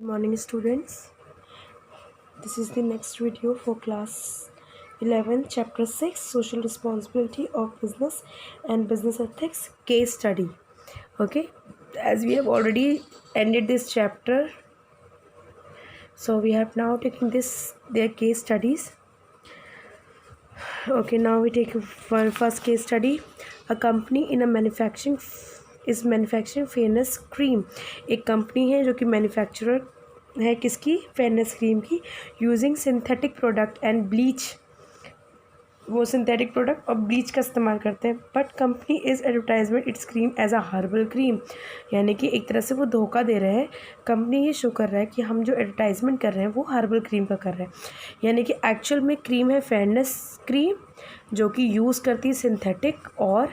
Morning students, this is the next video for class 11 chapter 6 social responsibility of business and business ethics case study. Okay, as we have already ended this chapter, so we have now taken their case studies. Okay, now we take one first case study. A company in a manufacturing fairness cream. एक company है जो कि manufacturer है किसकी, fairness cream की, using synthetic product and bleach. वो synthetic product और bleach का इस्तेमाल करते हैं. But company is advertisement its cream as a herbal cream. यानी कि एक तरह से वो धोखा दे रहे हैं. कंपनी ये शो कर रहा है कि हम जो एडवर्टाइजमेंट कर रहे हैं वो हर्बल क्रीम का कर रहे हैं, यानी कि एक्चुअल में क्रीम है फेयरनेस क्रीम जो कि यूज़ करती है सिंथेटिक और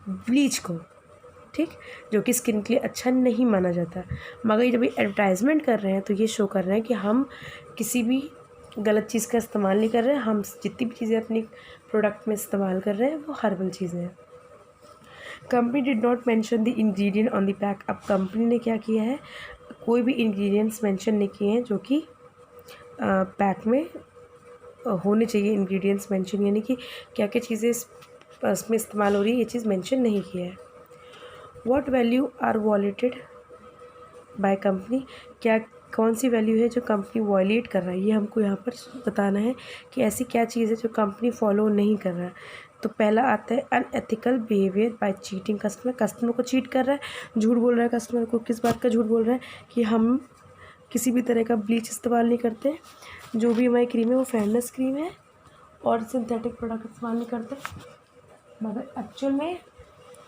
ब्लीच को, ठीक, जो कि स्किन के लिए अच्छा नहीं माना जाता. मगर जब ये एडवर्टाइजमेंट कर रहे हैं तो ये शो कर रहे हैं कि हम किसी भी गलत चीज़ का इस्तेमाल नहीं कर रहे हैं. हम जितनी भी चीज़ें अपनी प्रोडक्ट में इस्तेमाल कर रहे हैं वो हर्बल चीज़ें हैं. Company did not mention the ingredient on the pack. अब कंपनी ने क्या किया है, कोई भी इंग्रेडिएंट्स मेंशन नहीं किए हैं जो कि पैक में होने चाहिए. इंग्रेडिएंट्स मेंशन यानी कि क्या क्या चीज़ें इसमें इस्तेमाल हो रही है, ये चीज़ मेंशन नहीं किया है. What value are violated by company. क्या कौन सी वैल्यू है जो कंपनी वॉलेट कर रहा है, ये हमको यहाँ पर बताना है कि ऐसी क्या चीज़ है जो कंपनी फॉलो नहीं कर रहा है. तो पहला आता है unethical behaviour by cheating customer. Customer को चीट कर रहा है, झूठ बोल रहा है. कस्टमर को किस बात का झूठ बोल रहा है कि हम किसी भी तरह का ब्लीच इस्तेमाल नहीं करते, जो भी हमारी क्रीम है वो फेयरनेस क्रीम है और सिंथेटिक प्रोडक्ट इस्तेमाल नहीं करते. मगर एक्चुअल में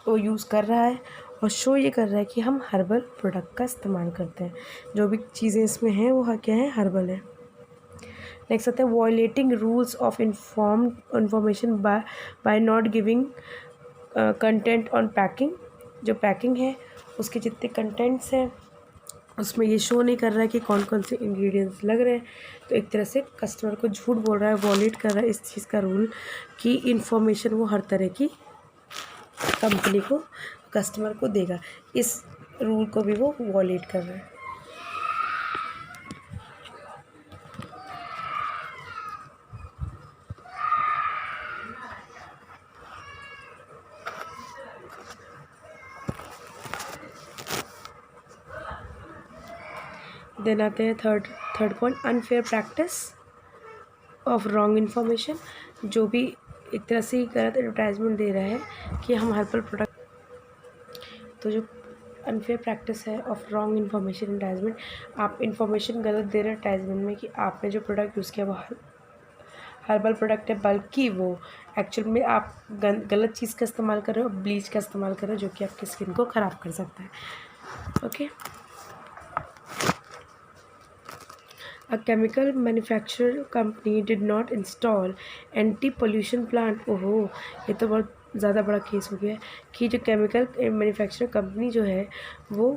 वो यूज़ कर रहा है और शो ये कर रहा है कि हम हर्बल प्रोडक्ट का इस्तेमाल करते हैं. जो भी चीज़ें इसमें हैं वो क्या है, हर्बल है. नेक्स्ट आता है violating rules of information bye not giving content on packing. जो पैकिंग है उसके जितने कंटेंट्स हैं उसमें ये शो नहीं कर रहा है कि कौन कौन से इंग्रेडिएंट्स लग रहे हैं. तो एक तरह से कस्टमर को झूठ बोल रहा है, वॉयलेट कर रहा है इस चीज़ का रूल कि इन्फॉर्मेशन वो हर तरह की कंपनी को, कस्टमर को देगा. इस रूल को भी वो वॉलेट कर रहा है. देन आते हैं third point unfair practice of wrong information. जो भी एक तरह से गलत एडवर्टाइजमेंट दे रहा है कि हम हर्बल प्रोडक्ट, तो जो अनफेयर प्रैक्टिस है ऑफ रॉन्ग इन्फॉर्मेशन एडवर्टाइजमेंट, आप इन्फॉर्मेशन गलत दे रहे हैं एडवर्टाइजमेंट में कि आपने जो प्रोडक्ट यूज़ किया वो हर्बल प्रोडक्ट है, बल्कि वो एक्चुअल में आप गलत चीज़ का इस्तेमाल कर रहे हो, ब्लीच का इस्तेमाल कर रहे हो जो कि आपकी स्किन को ख़राब कर सकता है. Okay. A chemical manufacturer company did not install anti-pollution plant. ओहो, ये तो बहुत ज़्यादा बड़ा केस हो गया है कि जो केमिकल मैन्युफैक्चर कंपनी जो है वो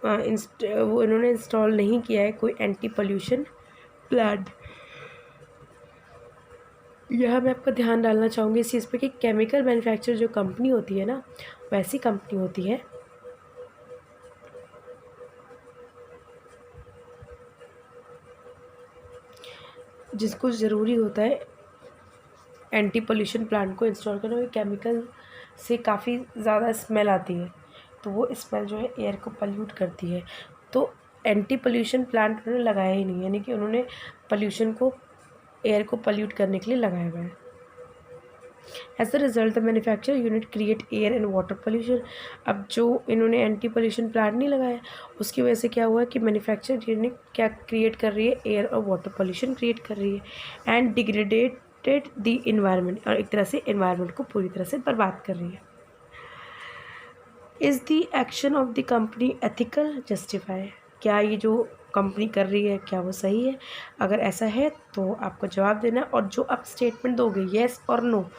इन्होंने इंस्टॉल नहीं किया है कोई एंटी पोल्यूशन प्लांट. यहाँ मैं आपका ध्यान डालना चाहूँगी इस चीज़ पे कि केमिकल मैन्युफैक्चर जो कंपनी होती है ना, वैसी कंपनी होती है जिसको ज़रूरी होता है एंटी पोल्यूशन प्लांट को इंस्टॉल करना. केमिकल से काफ़ी ज़्यादा स्मेल आती है, तो वो स्मेल जो है एयर को पल्यूट करती है. तो एंटी पोल्यूशन प्लांट उन्होंने लगाया ही नहीं, यानी कि उन्होंने पोल्यूशन को, एयर को पल्यूट करने के लिए लगाया हुआ है. As the result the manufacture unit create air and water pollution. अब जो इन्होंने एंटी पोल्यूशन प्लांट नहीं लगाया, उसकी वजह से क्या हुआ कि मैन्युफैक्चर यूनिट क्या क्रिएट कर रही है, एयर और वाटर पोल्यूशन क्रिएट कर रही है एंड डिग्रेडेटेड द इन्वायरमेंट, और एक तरह से इन्वायरमेंट को पूरी तरह से बर्बाद कर रही है. Is the action of the company ethical justify. क्या ये जो कंपनी कर रही है क्या वो सही है. अगर ऐसा है तो आपको जवाब देना, और जो आप स्टेटमेंट दोगे येस और नो,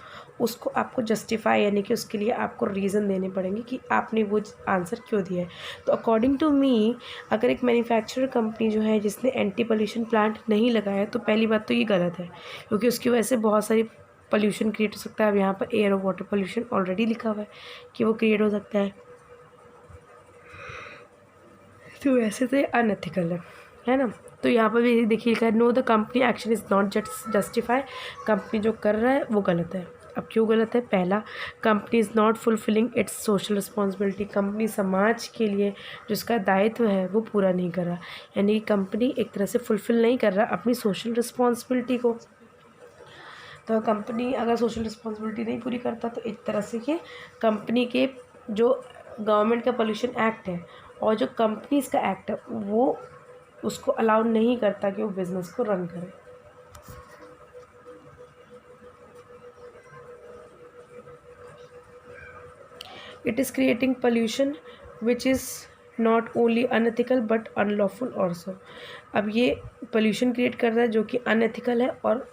उसको आपको जस्टिफाई यानी कि उसके लिए आपको रीज़न देने पड़ेंगे कि आपने वो आंसर क्यों दिया है. तो अकॉर्डिंग टू मी, अगर एक मैन्युफैक्चरर कंपनी जो है जिसने एंटी पोल्यूशन प्लांट नहीं लगाया, तो पहली बात तो ये गलत है क्योंकि उसकी वजह से बहुत सारी पोल्यूशन क्रिएट हो सकता है. अब यहाँ पर एयर और वाटर पोल्यूशन ऑलरेडी लिखा हुआ है कि वो क्रिएट हो सकता है, तो वैसे तो ये अनएथिकल है. है ना। तो यहाँ पर भी देखिए लिखा है know the company action is not justify, company जो कर रहा है वो गलत है। अब क्यों गलत है? पहला, company is not fulfilling it's social responsibility, company समाज के लिए जो उसका दायित्व है वो पूरा नहीं कर रहा, यानी कि कंपनी एक तरह से फुलफिल नहीं कर रहा अपनी सोशल रिस्पॉन्सिबिलिटी को। तो कंपनी अगर सोशल रिस्पॉन्सिबिलिटी नहीं पूरी करता तो एक तरह से ये कंपनी के जो गवर्नमेंट का पोल्यूशन एक्ट है और जो कंपनीज़ का एक्ट है वो उसको अलाउ नहीं करता कि वो बिज़नेस को रन करे। It is creating pollution which is not only unethical but unlawful also. अब ये पोल्यूशन क्रिएट कर रहा है जो कि अनएथिकल है और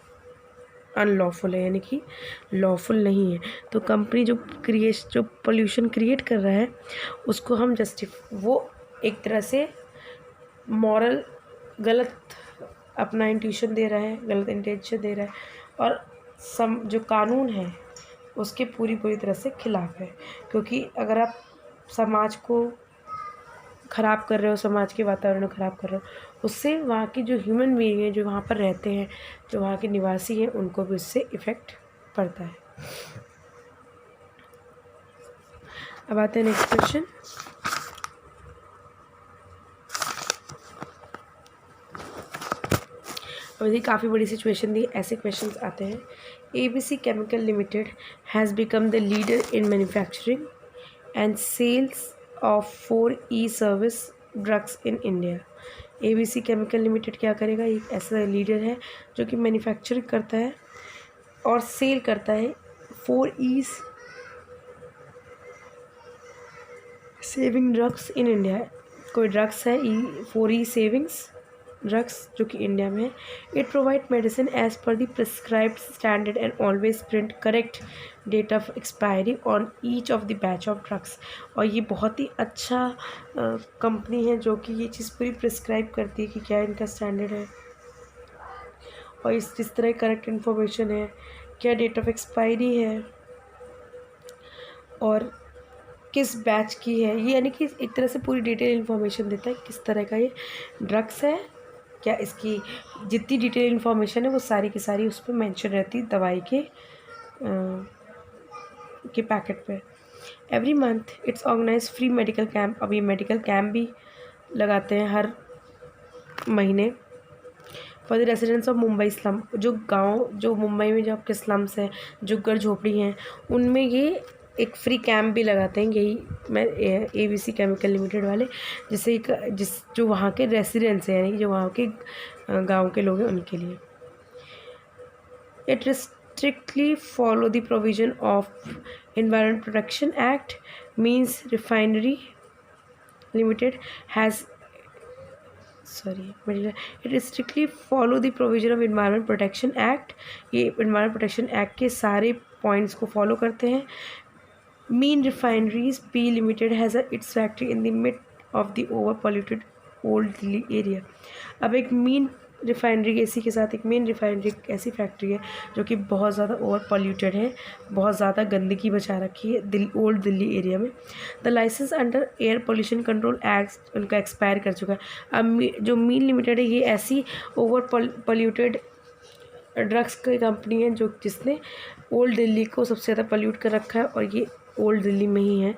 अनलॉफुल है, यानी कि लॉफुल नहीं है। तो कंपनी जो पोल्यूशन क्रिएट कर रहा है उसको हम वो एक तरह से मॉरल गलत अपना इंट्यूशन दे रहा है, गलत इंटेंशन दे रहा है और जो कानून है उसके पूरी तरह से खिलाफ है। क्योंकि अगर आप समाज को ख़राब कर रहे हो, समाज के वातावरण को ख़राब कर रहे हो, उससे वहाँ की जो ह्यूमन बीइंग है, जो वहाँ पर रहते हैं, जो वहाँ के निवासी हैं, उनको भी उससे इफ़ेक्ट पड़ता है। अब आते हैं नेक्स्ट क्वेश्चन। अब यदि काफ़ी बड़ी सिचुएशन दी, ऐसे क्वेश्चंस आते हैं। ABC chemical limited has become the leader in manufacturing and sales of 4E service drugs in India. ABC chemical limited क्या करेगा? एक ऐसा लीडर है जो कि मैन्युफैक्चरिंग करता है और सेल करता है 4E saving drugs in India. कोई ड्रग्स है 4E सेविंग्स ड्रग्स जो कि इंडिया में है। It provide medicine as per the prescribed standard and always print correct date of expiry on each of the batch of drugs. और ये बहुत ही अच्छा कंपनी है जो कि ये चीज़ पूरी प्रिस्क्राइब करती है कि क्या इनका स्टैंडर्ड है और जिस तरह करेक्ट इन्फॉर्मेशन है, क्या डेट ऑफ एक्सपायरी है और किस बैच की है, ये यानी कि एक तरह से पूरी डिटेल इन्फॉर्मेशन देता है किस तरह का ये ड्रग्स है, क्या इसकी जितनी डिटेल इन्फॉर्मेशन है वो सारी की सारी उस पर मेंशन रहती है दवाई के पैकेट पे। Every month its organise free medical camp. अब ये मेडिकल कैंप भी लगाते हैं हर महीने for the residents of Mumbai slum. जो मुंबई में जो आपके स्लम्स हैं, जो घर झोपड़ी हैं, उनमें ये एक फ्री कैंप भी लगाते हैं यही ABC केमिकल लिमिटेड वाले, जो वहाँ के रेसिडेंट्स हैं, यानी कि जो वहाँ के गांव के लोग हैं उनके लिए। It strictly follow the provision of environment protection act, means refinery limited has it strictly follow the provision of environment protection act. ये एनवायरनमेंट प्रोटेक्शन एक्ट के सारे पॉइंट्स को फॉलो करते हैं। Mean Refineries P Limited has its factory in the mid of the over polluted Old Delhi area। अब एक mean refinery इसी के साथ एक मेन रिफाइनरी ऐसी फैक्ट्री है जो कि बहुत ज़्यादा ओवर पॉल्यूटेड है, बहुत ज़्यादा गंदगी बचा रखी है ओल्ड दिल्ली एरिया में। The licence under air pollution control act उनका एक्सपायर कर चुका है। अब जो मीन लिमिटेड है ये ऐसी ओवर पॉल्यूटेड ड्रग्स की कंपनी है जिसने ओल्ड दिल्ली को सबसे ज़्यादा पॉल्यूट कर रखा है और ये ओल्ड दिल्ली में ही है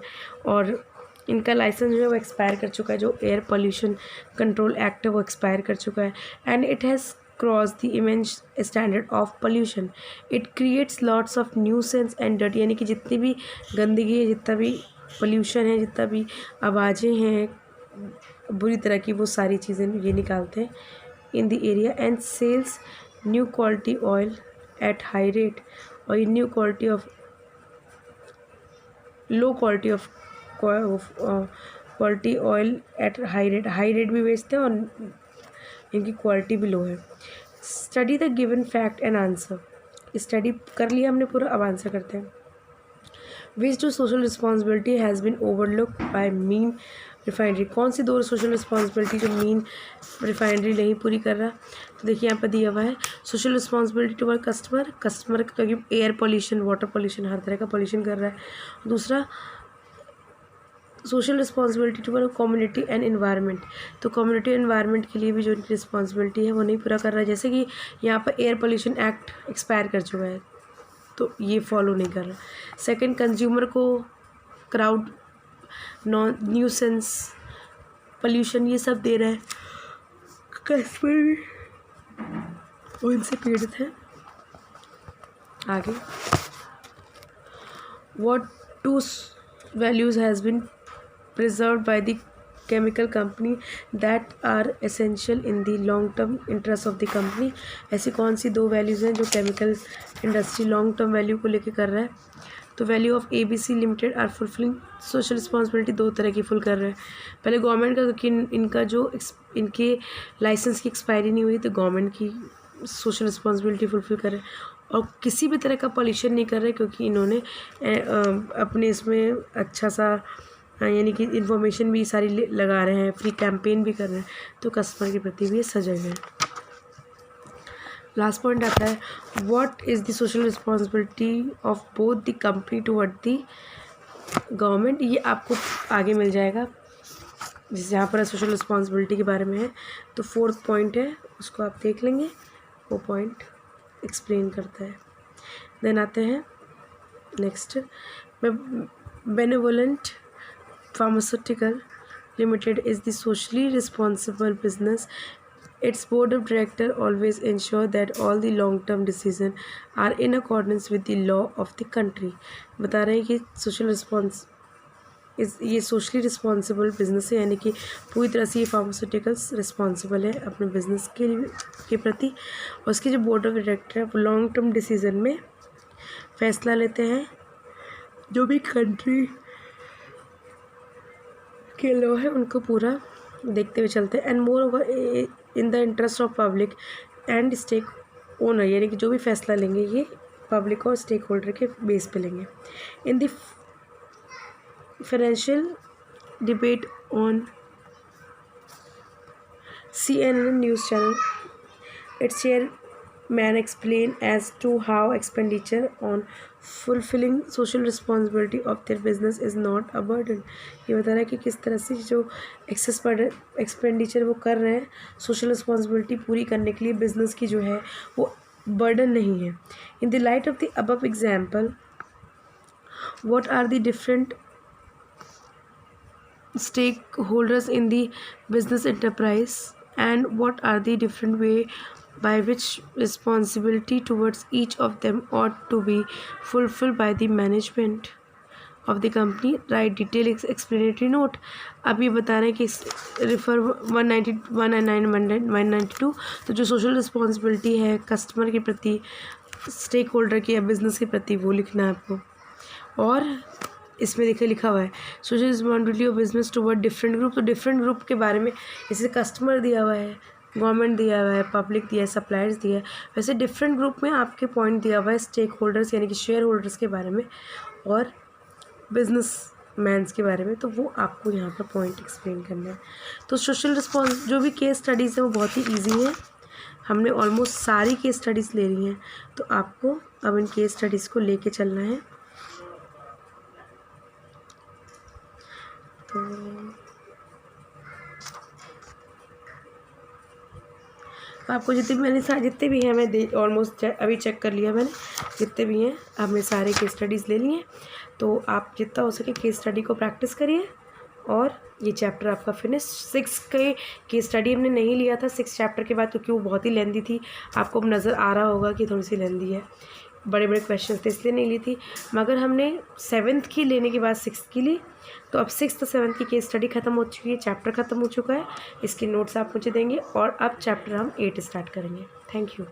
और इनका लाइसेंस जो है वो एक्सपायर कर चुका है। जो एयर पोल्यूशन कंट्रोल एक्ट है वो एक्सपायर कर चुका है and it has cross the immense standard of pollution. It creates lots of nuisance and dirt, यानी कि जितनी भी गंदगी है, जितना भी पोल्यूशन है, जितना भी आवाज़ें हैं बुरी तरह की, वो सारी चीज़ें ये निकालते हैं in the area and sells new quality oil at high rate. और ये new quality of low quality of quality oil at high rate भी बेचते हैं और इनकी क्वालिटी भी लो है। Study the given fact and answer. Study कर लिया हमने पूरा, अब आंसर करते हैं। Which two social responsibility has been overlook by mean refinery. कौन सी दो सोशल रिस्पॉन्सिबिलिटी जो मीन रिफाइनरी नहीं पूरी कर रहा? तो देखिए यहाँ पर दिया हुआ है सोशल रिस्पॉन्सिबिलिटी टुवर्ड कस्टमर क्योंकि एयर पोल्यूशन, वाटर पोल्यूशन, हर तरह का पोल्यूशन कर रहा है। दूसरा social responsibility to community and environment, तो कम्युनिटी एनवायरनमेंट के लिए भी जो इनकी रिस्पॉन्सिबिलिटी है वो नहीं पूरा कर रहा है। जैसे कि यहाँ पर एयर पोल्यूशन एक्ट एक्सपायर कर चुका है तो ये फॉलो नहीं कर रहा। सेकंड, कंज्यूमर को क्राउड नॉन न्यूसेंस पोल्यूशन ये सब दे रहा है, कस्टमर भी उनसे पीड़ित है। आगे, what two values has been preserved by the chemical company that are essential in the long term interest of the company। ऐसी कौन सी दो वैल्यूज़ हैं जो chemical industry long term value को लेके कर रहा है? तो value of ABC limited are fulfilling social responsibility दो तरह की फुल कर रहे हैं। पहले गवर्नमेंट का, क्योंकि इनका जो इनके लाइसेंस की एक्सपायरी नहीं हुई तो गवर्नमेंट की सोशल रिस्पॉन्सिबिलिटी फुलफिल कर रहे हैं, और किसी भी तरह का पॉल्यूशन नहीं कर रहे क्योंकि इन्होंने अपने इसमें अच्छा सा यानी कि इन्फॉर्मेशन भी सारी लगा रहे हैं, फ्री कैंपेन भी कर रहे हैं, तो कस्टमर के प्रति भी ये सजग है। लास्ट पॉइंट आता है, what is the social responsibility of both the company toward the government. ये आपको आगे मिल जाएगा, जिस यहाँ पर सोशल रिस्पॉन्सिबिलिटी के बारे में है। तो 4th पॉइंट है, उसको आप देख लेंगे, वो पॉइंट एक्सप्लेन करता है। देन आते हैं next, benevolent pharmaceutical limited is the socially responsible business. Its board of directors always ensure that all the long-term decisions are in accordance with the law of the country। बता रहे हैं कि ये socially responsible business है, यानी कि पूरी तरह से ये फार्मास्यूटिकल्स रिस्पॉन्सिबल है अपने बिजनेस के प्रति। और उसकी जो बोर्ड ऑफ डायरेक्टर है वो लॉन्ग टर्म डिसीजन में फैसला लेते हैं जो भी कंट्री के लॉ है उनको पूरा देखते हुए चलते हैं। And moreover in the interest of public and stake owner, यानी कि जो भी फैसला लेंगे ये पब्लिक और स्टेक होल्डर के बेस पे लेंगे। In the financial debate on CNN news channel, its chairman explained as to how expenditure on fulfilling social responsibility of their business is not a burden। ये बता रहा है कि किस तरह से जो एक्सपेंडिचर वो कर रहे हैं सोशल रिस्पॉन्सिबिलिटी पूरी करने के लिए बिजनेस की जो है वो बर्डन नहीं है। In the light of the above example, what are the different stakeholders in the business enterprise and what are the different way by which responsibility towards each of them ought to be fulfilled by the management of the company, write detail explanatory note। अब ये बता रहे हैं कि refer 192 तो जो social responsibility है customer के प्रति, स्टेक होल्डर की या बिजनेस के प्रति वो लिखना है आपको। और इसमें लिखा हुआ है social responsibility of business toward different group, तो डिफरेंट ग्रुप के बारे में जैसे कस्टमर दिया हुआ है, गवर्नमेंट दिया हुआ है, पब्लिक दिया है, सप्लायर्स दिया है, वैसे डिफरेंट ग्रुप में आपके पॉइंट दिया हुआ है स्टेक होल्डर्स यानी कि शेयर होल्डर्स के बारे में और बिजनेस मैन्स के बारे में, तो वो आपको यहाँ पर पॉइंट एक्सप्लेन करना है। तो सोशल रिस्पॉन्स जो भी केस स्टडीज़ है वो बहुत ही ईजी है, हमने ऑलमोस्ट सारी केस स्टडीज़ ले रही हैं, तो आपको अब इन केस स्टडीज़ को लेके चलना है। तो आपको जितने भी हैं मैं ऑलमोस्ट अभी चेक कर लिया मैंने, जितने भी हैं आपने सारे केस स्टडीज़ ले लिए हैं। तो आप जितना हो सके केस स्टडी को प्रैक्टिस करिए और ये चैप्टर आपका फिनिश। 6 के केस स्टडी हमने नहीं लिया था 6 चैप्टर के बाद क्योंकि वो बहुत ही लेंदी थी, आपको अब नज़र आ रहा होगा कि थोड़ी सी लेंदी है, बड़े बड़े क्वेश्चन थे इसलिए नहीं ली थी। मगर हमने 7th की लेने के बाद 6th की ली, तो अब 6th और 7th की केस स्टडी ख़त्म हो चुकी है, चैप्टर ख़त्म हो चुका है, इसके नोट्स आप मुझे देंगे और अब चैप्टर हम 8 स्टार्ट करेंगे। Thank you.